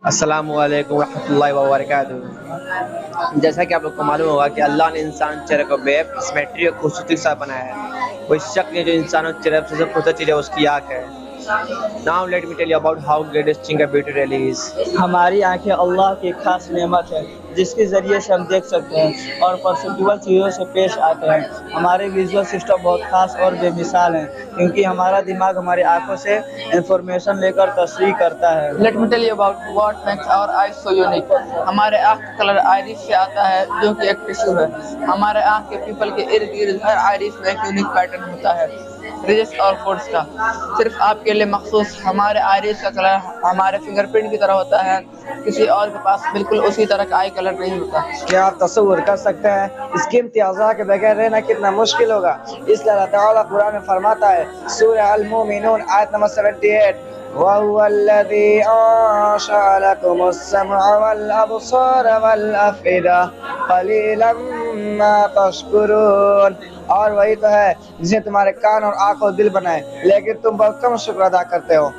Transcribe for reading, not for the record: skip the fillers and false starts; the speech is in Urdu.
السلام علیکم ورحمۃ اللہ وبرکاتہ۔ جیسا کہ آپ لوگ کو معلوم ہوگا کہ اللہ نے انسان چہرے کو بے سمیٹری اور خوبصورتی کے ساتھ بنایا ہے۔ کوئی شک نہیں جو انسانوں کے چہرے سے خوبصورت چیز ہے اس کی آنکھ ہے۔ Now let me tell you about how great distinct a beauty really is۔ ہماری آنکھیں اللہ کی خاص نعمت ہے جس کے ذریعے سے ہم دیکھ سکتے ہیں اور پرسپٹیبل چیزوں سے پیش آتے ہیں۔ ہمارے ویژول سسٹم بہت خاص اور بے مثال ہیں کیونکہ ہمارا دماغ ہماری آنکھوں سے انفارمیشن لے کر تصحیح کرتا ہے۔ Let me tell you about what makes our eyes so unique۔ ہمارے آنکھ کا کلر آئرس سے آتا ہے جو کہ ایک ٹشو ہے۔ ہمارے آنکھ کے پیپل کے ارد گرد ہر آئرس میں ایک یونیک پیٹرن ہوتا ہے ریجس اور فوڈس کا، صرف آپ کے لیے مخصوص۔ ہمارے آئرس کا کلر ہمارے فنگر پرنٹ کی طرح ہوتا ہے، کسی اور کے پاس بالکل اسی طرح کا آئی کلر نہیں ہوتا۔ کیا آپ تصور کر سکتے ہیں اس قیمتی اعضاء کے بغیر رہنا کتنا مشکل ہوگا؟ اس لیے اللہ تعالیٰ قرآن میں فرماتا ہے سورہ المومنون آیت نمبر 78، وَهُوَ الَّذِي أَنشَأَ لَكُمُ السَّمْعَ وَالْأَبْصَارَ وَالْأَفْئِدَةَ قَلِيلًا مَا تَشْكُرُونَ۔ اور وہی تو ہے جس نے تمہارے کان اور آنکھ اور دل بنائے لیکن تم بہت کم شکر ادا کرتے ہو۔